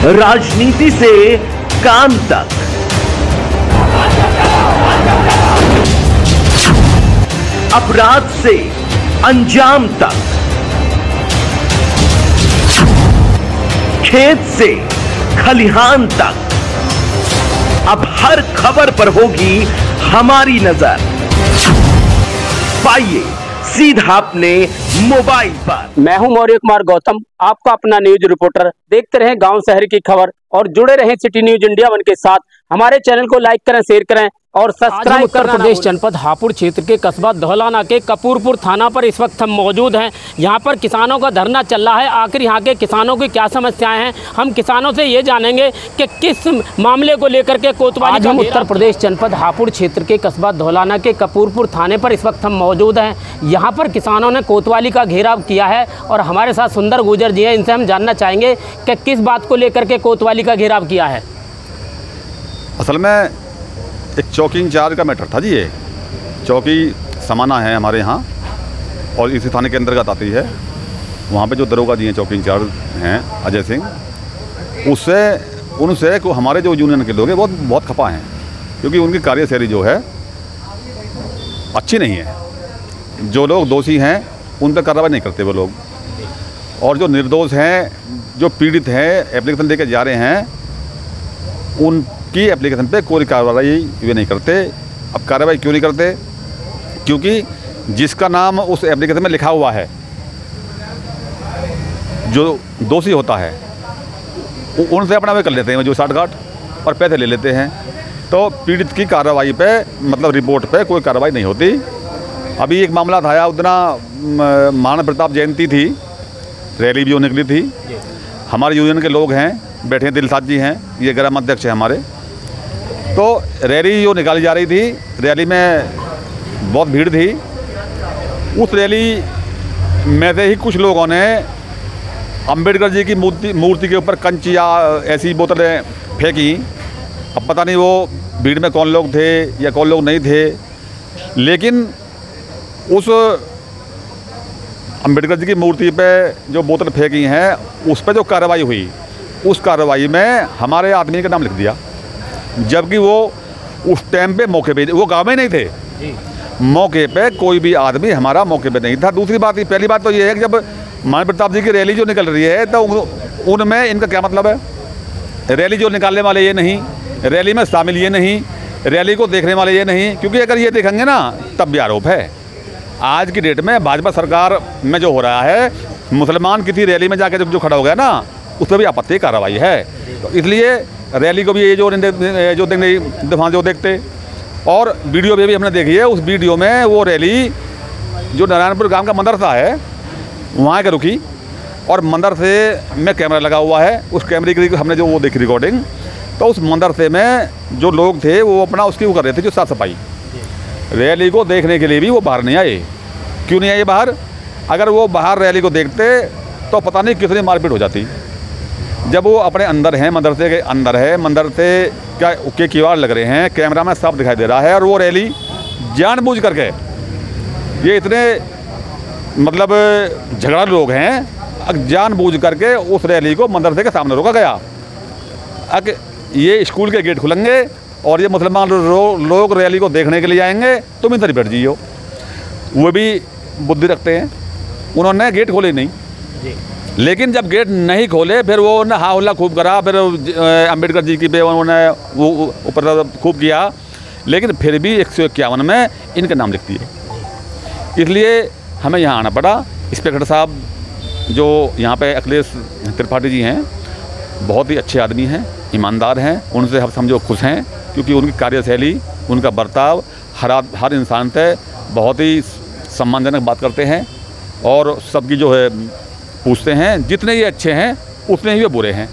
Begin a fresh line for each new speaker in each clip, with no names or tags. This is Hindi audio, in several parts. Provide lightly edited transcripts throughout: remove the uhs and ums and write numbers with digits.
राजनीति से काम तक, अपराध से अंजाम तक, खेत से खलिहान तक, अब हर खबर पर होगी हमारी नजर। पाइए सीधा अपने मोबाइल पर।
मैं हूं मौर्य कुमार गौतम, आपका अपना न्यूज रिपोर्टर। देखते रहें गांव शहर की खबर और जुड़े रहें सिटी न्यूज इंडिया 1 के साथ। हमारे चैनल को लाइक करें, शेयर करें और सब्सक्राइब। उत्तर प्रदेश जनपद हापुड़ क्षेत्र के कस्बा धौलाना के कपूरपुर थाना पर इस वक्त हम मौजूद हैं। यहाँ पर किसानों का धरना चल रहा है। आखिर यहाँ के किसानों की क्या समस्याएं हैं, हम किसानों से ये जानेंगे कि किस मामले को लेकर के कोतवाली। हम उत्तर प्रदेश जनपद हापुड़ क्षेत्र के कस्बा धौलाना के कपूरपुर थाने पर इस वक्त हम मौजूद हैं। यहाँ पर किसानों ने कोतवाली का घेराव किया है और हमारे साथ सुंदर गुजर जी हैं। इनसे हम जानना चाहेंगे कि किस बात को लेकर के कोतवाली का घेराव किया है।
असल में एक चौकी इंचार्ज का मैटर था जी। ये चौकी समाना है हमारे यहाँ और इसी थाने के अंतर्गत आती है। वहाँ पे जो दरोगा जी हैं, चौकी इंचार्ज हैं अजय सिंह, उनसे हमारे जो यूनियन के लोग हैं बहुत खपा हैं, क्योंकि उनकी कार्यशैली जो है अच्छी नहीं है। जो लोग दोषी हैं उन पर कार्रवाई नहीं करते वो लोग, और जो निर्दोष हैं, जो पीड़ित हैं, एप्लीकेशन लेके जा रहे हैं, उनकी एप्लीकेशन पे कोई कार्रवाई वे नहीं करते। अब कार्रवाई क्यों नहीं करते? क्योंकि जिसका नाम उस एप्लीकेशन में लिखा हुआ है, जो दोषी होता है, उनसे अपना वे कर लेते हैं, जो साठगांठ और पैसे ले लेते हैं। तो पीड़ित की कार्रवाई पे, मतलब रिपोर्ट पे कोई कार्रवाई नहीं होती। अभी एक मामला था, उतना महाराणा प्रताप जयंती थी, रैली भी निकली थी। हमारे यूनियन के लोग हैं, बैठे हैं, दिलसाद जी हैं, ये ग्राम अध्यक्ष है हमारे। तो रैली जो निकाली जा रही थी, रैली में बहुत भीड़ थी। उस रैली में से ही कुछ लोगों ने अंबेडकर जी की मूर्ति के ऊपर कंच या ऐसी बोतलें फेंकी। अब पता नहीं वो भीड़ में कौन लोग थे या कौन लोग नहीं थे, लेकिन उस अंबेडकर जी की मूर्ति पे जो बोतल फेंकी हैं, उस पर जो कार्रवाई हुई, उस कार्रवाई में हमारे आदमी का नाम लिख दिया, जबकि वो उस टाइम पे मौके पे, वो गाँव में नहीं थे, मौके पे कोई भी आदमी हमारा मौके पे नहीं था। दूसरी बात, पहली बात तो ये है कि जब महाराणा प्रताप जी की रैली जो निकल रही है, तो उनमें इनका क्या मतलब है? रैली जो निकालने वाले ये नहीं, रैली में शामिल ये नहीं, रैली को देखने वाले ये नहीं, क्योंकि अगर ये देखेंगे ना तब भी आरोप है। आज की डेट में भाजपा सरकार में जो हो रहा है, मुसलमान किसी रैली में जाकर जो खड़ा हो गया ना, उस पर भी आपत्ति कार्रवाई है। तो इसलिए रैली को भी ये जो देखते, और वीडियो भी हमने देखी है। उस वीडियो में वो रैली जो नारायणपुर गांव का मदरसा है, वहाँ के रुकी, और मदरसे में कैमरा लगा हुआ है। उस कैमरे की हमने जो वो देखी रिकॉर्डिंग, तो उस मदरसे में जो लोग थे वो अपना उसकी वो कर रहे थे, जो साफ सफाई। रैली को देखने के लिए भी वो बाहर नहीं आए। क्यों नहीं आए बाहर? अगर वो बाहर रैली को देखते तो पता नहीं कितनी मारपीट हो जाती। जब वो अपने अंदर हैं, मदरसे के अंदर है, मदरसे के किवाड़ लग रहे हैं, कैमरा में साफ दिखाई दे रहा है, और वो रैली जानबूझ करके, ये इतने मतलब झगड़ालू लोग हैं, जानबूझ करके उस रैली को मदरसे के सामने रोका गया। अब ये स्कूल के गेट खुलेंगे और ये मुसलमान लोग रैली को देखने के लिए आएंगे, तुम इधर बैठ जाइयो। वो भी बुद्धि रखते हैं, उन्होंने गेट खोले नहीं जी। लेकिन जब गेट नहीं खोले, फिर वो उन्होंने हा हल्ला खूब करा, फिर अंबेडकर जी की पे उन्होंने वो ऊपर खूब किया, लेकिन फिर भी 151 में इनका नाम लिख दिए। इसलिए हमें यहाँ आना पड़ा। इंस्पेक्टर साहब जो यहाँ पे अखिलेश त्रिपाठी जी हैं, बहुत ही अच्छे आदमी हैं, ईमानदार हैं, उनसे हम समझो खुश हैं, क्योंकि उनकी कार्यशैली, उनका बर्ताव हर इंसान से बहुत ही सम्मानजनक बात करते हैं, और सबकी जो है पूछते हैं। जितने ये अच्छे हैं उतने ही वे बुरे हैं।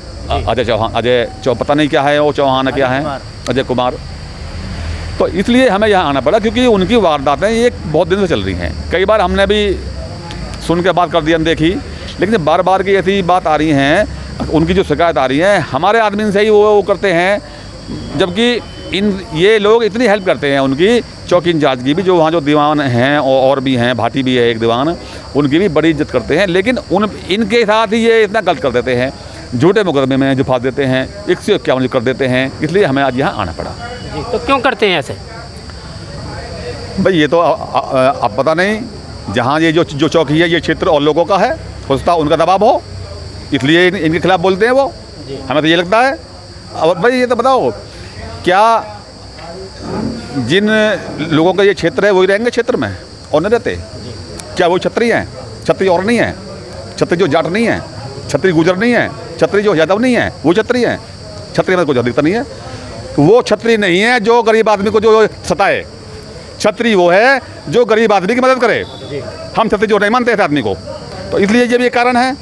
अजय पता नहीं क्या है, वो चौहान क्या है, अजय कुमार। तो इसलिए हमें यहाँ आना पड़ा, क्योंकि उनकी वारदातें ये बहुत दिन से चल रही हैं। कई बार हमने भी सुन के बात कर दी, अनदेखी, लेकिन बार बार की ऐसी बात आ रही हैं, उनकी जो शिकायत आ रही है, हमारे आदमी से ही वो करते हैं, जबकि ये लोग इतनी हेल्प करते हैं उनकी चौकी इंचार्ज की भी, जो वहाँ जो दीवान हैं और भी हैं, भाटी भी है एक दीवान, उनकी भी बड़ी इज्जत करते हैं। लेकिन इनके साथ ही ये इतना गलत कर देते हैं। झूठे मुकदमे में जो फांस देते हैं, 151 कर देते हैं, इसलिए हमें आज यहाँ आना पड़ा।
जी, तो क्यों करते हैं ऐसे?
भाई ये तो अब पता नहीं, जहाँ ये जो चौकी है ये क्षेत्र और लोगों का है, हो सकता है उनका दबाव हो, इसलिए इनके खिलाफ बोलते हैं वो। हमें तो ये लगता है। अब भाई ये तो बताओ, क्या जिन लोगों का ये क्षेत्र है वही रहेंगे क्षेत्र में और नहीं रहते? क्या वो छत्री हैं? छत्री और नहीं है? छत्री जो जाट नहीं है, छत्री गुजर नहीं है, छत्री जो यादव नहीं है, वो छत्री हैं। छत्री में कोई दिक्कत नहीं है। वो छत्री नहीं है जो गरीब आदमी को जो सताए। छत्री वो है जो गरीब आदमी की मदद करे। हम छत्री जो नहीं मानते थे आदमी को, तो इसलिए ये भी एक कारण है।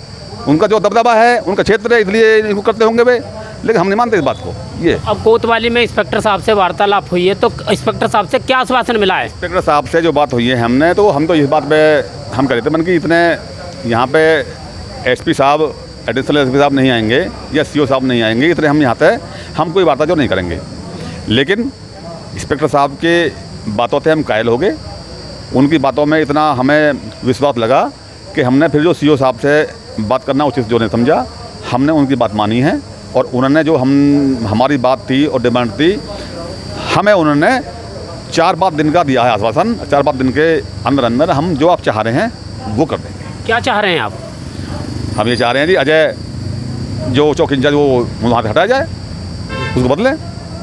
उनका जो दबदबा है, उनका क्षेत्र है, इसलिए इनको करते होंगे वे, लेकिन हम नहीं मानते इस बात को। ये
अब कोतवाली में इंस्पेक्टर साहब से वार्तालाप हुई है, तो इंस्पेक्टर साहब से क्या आश्वासन मिला है?
इंस्पेक्टर साहब से जो बात हुई है हमने, तो हम तो इस बात पे हम कह रहे थे मन कि इतने यहाँ पे एसपी साहब, एडिशनल एसपी साहब नहीं आएंगे या सीओ साहब नहीं आएंगे, इतने हम यहाँ पे हम कोई वार्ता जो नहीं करेंगे। लेकिन इंस्पेक्टर साहब के बातों से हम कायल हो गए। उनकी बातों में इतना हमें विश्वास लगा कि हमने फिर जो सीओ साहब से बात करना उचित जो नहीं समझा, हमने उनकी बात मानी है। और उन्होंने जो हमारी बात थी और डिमांड थी, हमें उन्होंने 4-5 दिन का दिया है आश्वासन। 4-5 दिन के अंदर अंदर हम जो आप चाह रहे हैं वो कर देंगे।
क्या चाह रहे हैं आप?
हम ये चाह रहे हैं जी, अजय जो चौकी इंचार्ज वो वहाँ से हटाया जाए, उसको बदलें।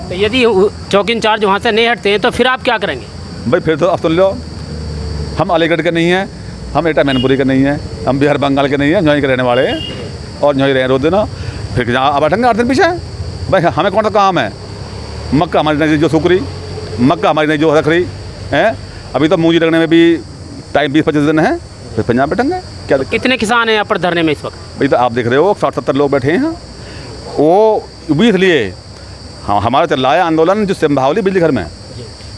तो यदि चौकी इंचार्ज वहाँ से नहीं हटते हैं तो फिर आप क्या करेंगे?
भाई फिर तो अब सुन लो, हम अलीगढ़ के नहीं हैं, हम एटा मैनपुरी के नहीं हैं, हम बिहार बंगाल के नहीं हैं, यहीं के रहने वाले हैं और यहीं रहे रोज दिन। फिर जहाँ अब बैठेंगे 8 दिन पीछे। भाई हमें कौन सा काम है? मक्का हमारी नहीं जो सुकरी, मक्का हमारी नहीं जो रख रही है। अभी तो मूंजी लगने में भी टाइम 20-25 दिन है, फिर पंजाब बैठेंगे क्या?
कितने किसान हैं यहाँ पर धरने में इस वक्त?
भाई तो आप देख रहे हो 60-70 लोग बैठे हैं। वो भी इसलिए हमारा चल रहा है आंदोलन जो सिंभावली बिजली घर में,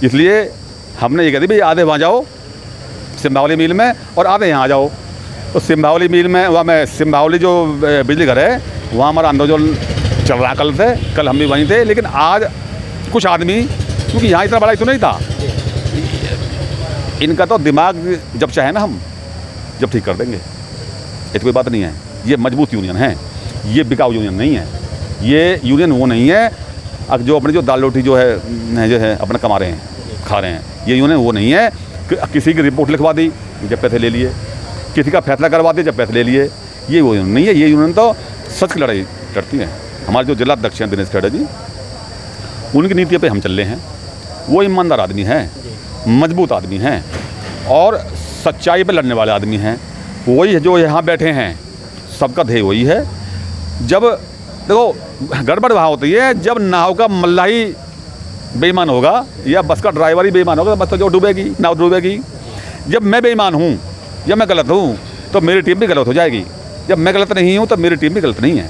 इसलिए हमने ये कह दी भाई आधे वहाँ जाओ सिंभावली मिल में और आधे यहाँ आ जाओ। तो सिंभावली मिल में वहाँ में सिंभावली जो बिजली घर है वहाँ हमारा आंदोलन चल रहा कल से। कल हम भी वहीं थे, लेकिन आज कुछ आदमी, क्योंकि यहाँ इतना बड़ा इशू नहीं था, इनका तो दिमाग जब चाहे ना हम जब ठीक कर देंगे। ये कोई बात नहीं है। ये मजबूत यूनियन है, ये बिकाऊ यूनियन नहीं है। ये यूनियन वो नहीं है जो अपनी जो दाल रोटी जो है अपना कमा रहे हैं, खा रहे हैं। ये यूनियन वो नहीं है कि किसी की रिपोर्ट लिखवा दी जब पैसे ले लिए, किसी का फैसला करवा दिया जब पैसे ले लिए। ये वो यूनियन नहीं है। ये यूनियन तो सच की लड़ाई करती है। हमारे जो जिला अध्यक्ष हैं दिनेश खेड़ा जी, उनकी नीति पे हम चल रहे हैं। वो ईमानदार आदमी हैं, मजबूत आदमी हैं और सच्चाई पे लड़ने वाले आदमी हैं। वही जो यहाँ बैठे हैं, सबका ध्येय वही है। जब देखो गड़बड़ वहाँ होती है जब नाव का मल्लाही बेईमान होगा या बस का ड्राइवर ही बेईमान होगा, बस तो जो डूबेगी, नाव डूबेगी। जब मैं बेईमान हूँ या मैं गलत हूँ तो मेरी टीम भी गलत हो जाएगी। जब मैं गलत नहीं हूँ तो मेरी टीम भी गलत नहीं है।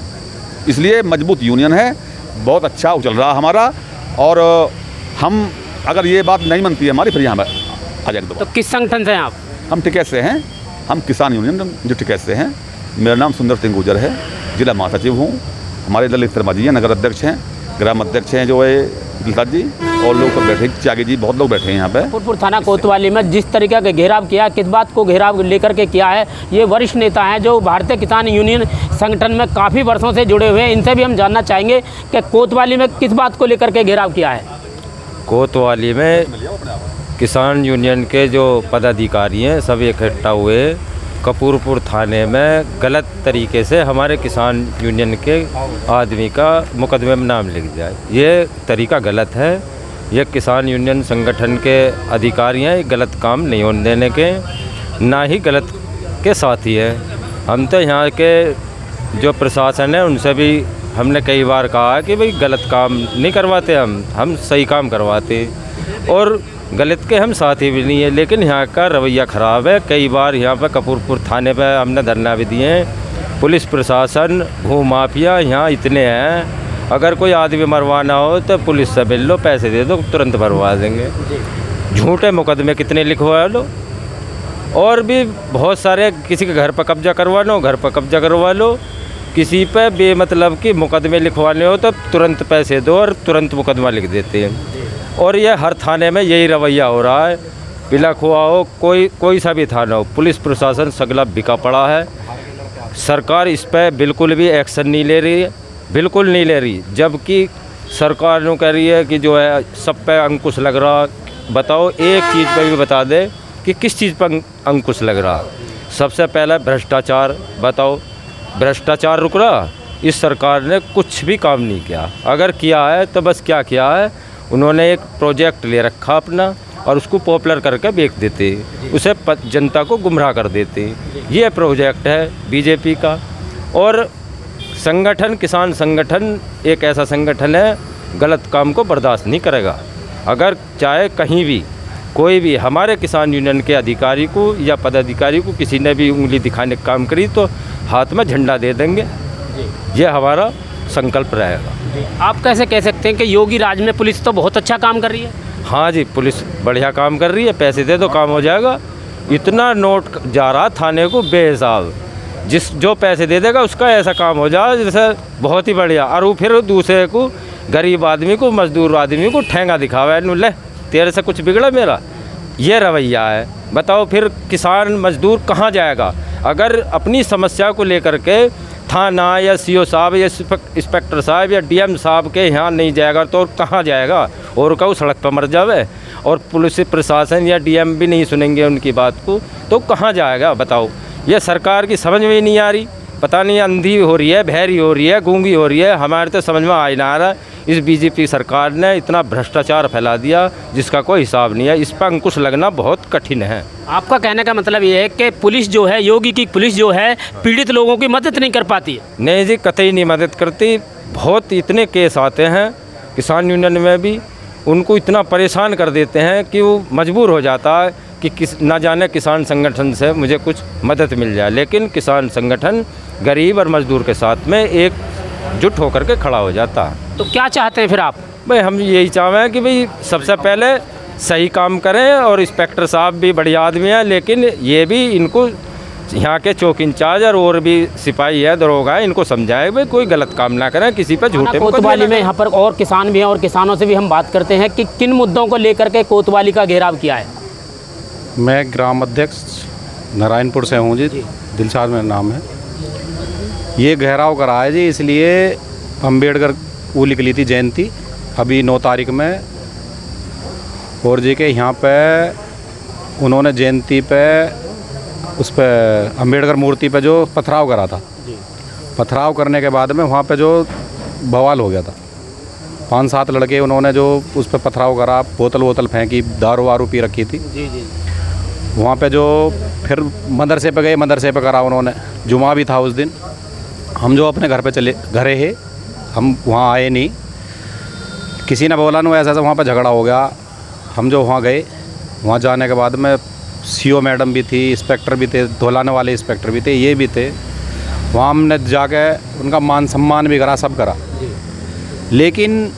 इसलिए मजबूत यूनियन है, बहुत अच्छा उछल रहा हमारा। और हम अगर ये बात नहीं मनती है हमारी, फिर यहाँ आ जाएंगे।
तो किस संगठन से हैं आप?
हम टिकैत से हैं, हम किसान यूनियन जो टिकैत से हैं। मेरा नाम सुंदर सिंह गुजर है, जिला महासचिव हूँ। हमारे ललित शर्मा जी हैं, नगर अध्यक्ष हैं, ग्राम अध्यक्ष हैं जो है दिलदार जी, और लोग सब बैठे, त्यागी जी, बहुत लोग बैठे हैं यहाँ पे।
फूलपुर थाना कोतवाली में जिस तरीके का घेराव किया, किस बात को घेराव लेकर के किया है, ये वरिष्ठ नेता हैं जो भारतीय किसान यूनियन संगठन में काफ़ी वर्षों से जुड़े हुए हैं। इनसे भी हम जानना चाहेंगे कि कोतवाली में किस बात को लेकर के घेराव किया है।
कोतवाली में किसान यूनियन के जो पदाधिकारी हैं सब इकट्ठा हुए कपूरपुर थाने में गलत तरीके से हमारे किसान यूनियन के आदमी का मुकदमे में नाम लिख जाए। ये तरीका गलत है। ये किसान यूनियन संगठन के अधिकारी हैं, गलत काम नहीं होने देने के, ना ही गलत के साथी हैं। हम तो यहाँ के जो प्रशासन है उनसे भी हमने कई बार कहा कि भाई गलत काम नहीं करवाते, हम सही काम करवाते और गलत के हम साथी भी नहीं है। लेकिन यहाँ का रवैया ख़राब है। कई बार यहाँ पर कपूरपुर थाने पर हमने धरना भी दिए हैं। पुलिस प्रशासन, भू माफिया यहाँ इतने हैं, अगर कोई आदमी मरवाना हो तो पुलिस से मिल लो, पैसे दे दो, तुरंत भरवा देंगे। झूठे मुकदमे कितने लिखवा लो, और भी बहुत सारे, किसी के घर पर कब्जा करवा लो, घर पर कब्जा करवा लो, किसी पे बेमतलब की मुकदमे लिखवाने हो तो तुरंत पैसे दो और तुरंत मुकदमा लिख देते हैं। और ये हर थाने में यही रवैया हो रहा है। पिला खुआ हो, कोई सा भी थाना हो, पुलिस प्रशासन सगला बिका पड़ा है। सरकार इस पर बिल्कुल भी एक्शन नहीं ले रही है, बिल्कुल नहीं ले रही। जबकि सरकार ने कह रही है कि जो है सब पे अंकुश लग रहा। बताओ एक चीज़ पे भी बता दे कि किस चीज़ पर अंकुश लग रहा। सबसे पहला भ्रष्टाचार। बताओ भ्रष्टाचार रुक रहा? इस सरकार ने कुछ भी काम नहीं किया। अगर किया है तो बस क्या किया है, उन्होंने एक प्रोजेक्ट ले रखा अपना और उसको पॉपुलर करके बेच देते, उसे जनता को गुमराह कर देते। ये प्रोजेक्ट है बीजेपी का। और संगठन, किसान संगठन एक ऐसा संगठन है, गलत काम को बर्दाश्त नहीं करेगा। अगर चाहे कहीं भी कोई भी हमारे किसान यूनियन के अधिकारी को या पदाधिकारी को किसी ने भी उंगली दिखाने का काम करी तो हाथ में झंडा दे देंगे। ये हमारा संकल्प रहेगा।
आप कैसे कह सकते हैं कि योगी राज में पुलिस तो बहुत अच्छा काम कर रही है?
हाँ जी, पुलिस बढ़िया काम कर रही है। पैसे दे तो काम हो जाएगा। इतना नोट जा रहा थाने को बेहिसाब, जो पैसे दे देगा उसका ऐसा काम हो जाए जैसे बहुत ही बढ़िया। और वो फिर दूसरे को, गरीब आदमी को, मजदूर आदमी को ठेंगा दिखावा है, ले तेरे से कुछ बिगड़ा मेरा। ये रवैया है। बताओ फिर किसान मजदूर कहाँ जाएगा? अगर अपनी समस्या को लेकर के थाना या सीओ साहब या इंस्पेक्टर साहब या डीएम साहब के यहाँ नहीं जाएगा तो कहाँ जाएगा? और कहूँ सड़क पर मर जावे। और पुलिस प्रशासन या डीएम भी नहीं सुनेंगे उनकी बात को तो कहाँ जाएगा? बताओ। ये सरकार की समझ में ही नहीं आ रही। पता नहीं अंधी हो रही है, बहरी हो रही है, गूंगी हो रही है, हमारे तो समझ में आ ही ना रहा। इस बीजेपी सरकार ने इतना भ्रष्टाचार फैला दिया जिसका कोई हिसाब नहीं है। इस पर अंकुश लगना बहुत कठिन है।
आपका कहने का मतलब ये है कि पुलिस जो है, योगी की पुलिस जो है, पीड़ित लोगों की मदद नहीं कर पाती है?
नहीं जी, कतई नहीं मदद करती। बहुत इतने केस आते हैं किसान यूनियन में भी, उनको इतना परेशान कर देते हैं कि वो मजबूर हो जाता है कि ना जाने किसान संगठन से मुझे कुछ मदद मिल जाए। लेकिन किसान संगठन गरीब और मजदूर के साथ में एकजुट होकर के खड़ा हो जाता है।
तो क्या चाहते हैं फिर आप?
भाई हम यही चाहते हैं कि भाई सबसे पहले सही काम करें। और इंस्पेक्टर साहब भी बढ़िया आदमी हैं, लेकिन ये भी इनको यहाँ के चौक इंचार्ज और भी सिपाही है, दरोगा है, इनको समझाए भाई कोई गलत काम ना करें, किसी पर झूठे
कोतवाली में यहाँ पर और किसान भी हैं और किसानों से भी हम बात करते हैं कि किन मुद्दों को लेकर के कोतवाली का घेराव किया है।
मैं ग्राम अध्यक्ष नारायणपुर से हूँ जी, दिलशाद मेरा नाम है। ये घेराव करा है जी इसलिए अम्बेडकर वो निकली थी जयंती अभी 9 तारीख में, और जी के यहाँ पे उन्होंने जयंती पे उस पर अम्बेडकर मूर्ति पे जो पथराव करा था, पथराव करने के बाद में वहाँ पे जो बवाल हो गया था। 5-7 लड़के उन्होंने जो उस पर पथराव करा, बोतल फेंकी, दारू वारू पी रखी थी। वहाँ पे जो फिर मदरसे पे गए, मदरसे पे करा उन्होंने। जुमा भी था उस दिन। हम जो अपने घर पे चले घरे है, हम वहाँ आए नहीं। किसी ने बोला ना ऐसा वहाँ पे झगड़ा हो गया। हम जो वहाँ गए, वहाँ जाने के बाद में सीओ मैडम भी थी, इंस्पेक्टर भी थे, धोलाने वाले इंस्पेक्टर भी थे, ये भी थे। वहाँ हमने जाके उनका मान सम्मान भी करा, सब करा। लेकिन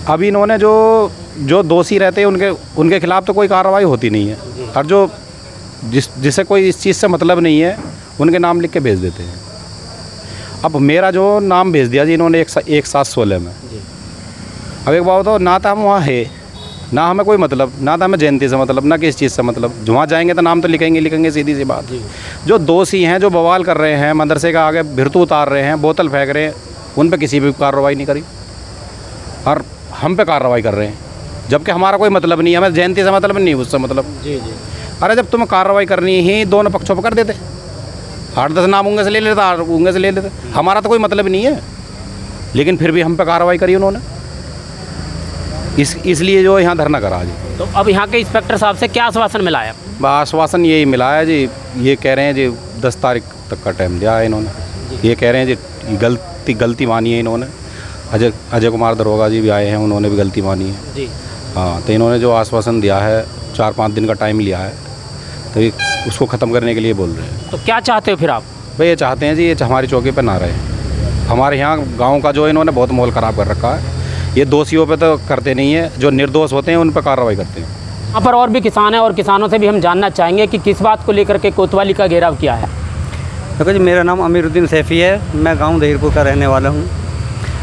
अभी इन्होंने जो दोषी रहते हैं उनके खिलाफ़ तो कोई कार्रवाई होती नहीं है। और जो जिसे कोई इस चीज़ से मतलब नहीं है उनके नाम लिख के भेज देते हैं। अब मेरा जो नाम भेज दिया जी इन्होंने 1716 में। अब एक बात बताओ, ना तो हम वहाँ है, ना हमें कोई मतलब, ना तो हमें जयंती से मतलब, ना किस चीज़ से मतलब। वहाँ जाएंगे तो नाम तो लिखेंगे, सीधी सी बात। जो दोषी हैं, जो बवाल कर रहे हैं, मदरसे का आगे भिरतू उतार रहे हैं, बोतल फेंक रहे हैं, उन पर किसी भी कार्रवाई नहीं करी और हम पे कार्रवाई कर रहे हैं, जबकि हमारा कोई मतलब नहीं है। हमें जयंती से मतलब नहीं, उससे मतलब। अरे जब तुम्हें कार्रवाई करनी ही दोनों पक्षों पर कर देते, 8-10 नाम उंगे से ले लेता, उंगे से ले लेते, हमारा तो कोई मतलब नहीं है। लेकिन फिर भी हम पे कार्रवाई करी उन्होंने, इसलिए जो यहाँ धरना करा जी।
तो अब यहाँ के इंस्पेक्टर साहब से क्या आश्वासन मिला है?
आश्वासन यही मिला है जी, ये कह रहे हैं जी 10 तारीख तक का टाइम दिया है इन्होंने। ये कह रहे हैं जी गलती मानी है इन्होंने। अजय कुमार दरोगा जी भी आए हैं, उन्होंने भी गलती मानी है जी। हाँ, तो इन्होंने जो आश्वासन दिया है 4-5 दिन का टाइम लिया है, तो ये उसको ख़त्म करने के लिए बोल रहे हैं।
तो क्या चाहते हो फिर आप?
भाई ये चाहते हैं जी ये हमारी चौकी पे ना रहे। हमारे यहाँ गांव का जो इन्होंने बहुत माहौल ख़राब कर रखा है। ये दोषियों पे तो करते नहीं है, जो निर्दोष होते हैं उन पर कार्रवाई करते हैं।
यहाँ पर और भी किसान हैं और किसानों से भी हम जानना चाहेंगे कि किस बात को लेकर के कोतवाली का घेराव किया है।
देखो जी, मेरा नाम अमीरुद्दीन सैफ़ी है, मैं गांव दहीरपुर का रहने वाला हूँ।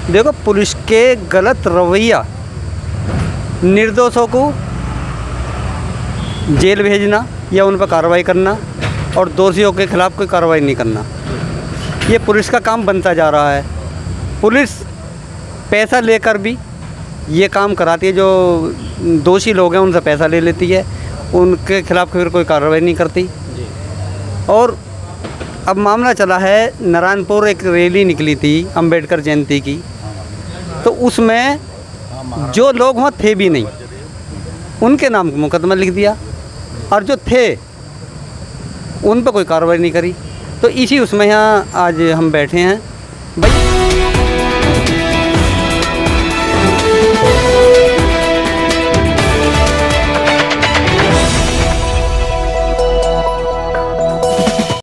देखो, पुलिस के गलत रवैया, निर्दोषों को जेल भेजना या उन पर कार्रवाई करना और दोषियों के खिलाफ़ कोई कार्रवाई नहीं करना, ये पुलिस का काम बनता जा रहा है। पुलिस पैसा लेकर भी ये काम कराती है, जो दोषी लोग हैं उनसे पैसा ले लेती है, उनके खिलाफ फिर कोई कार्रवाई नहीं करती। और अब मामला चला है, नारायणपुर एक रैली निकली थी अंबेडकर जयंती की, तो उसमें जो लोग वहाँ थे भी नहीं उनके नाम मुकदमा लिख दिया, और जो थे उन पर कोई कार्रवाई नहीं करी। तो इसी उसमें यहाँ आज हम बैठे हैं भाई।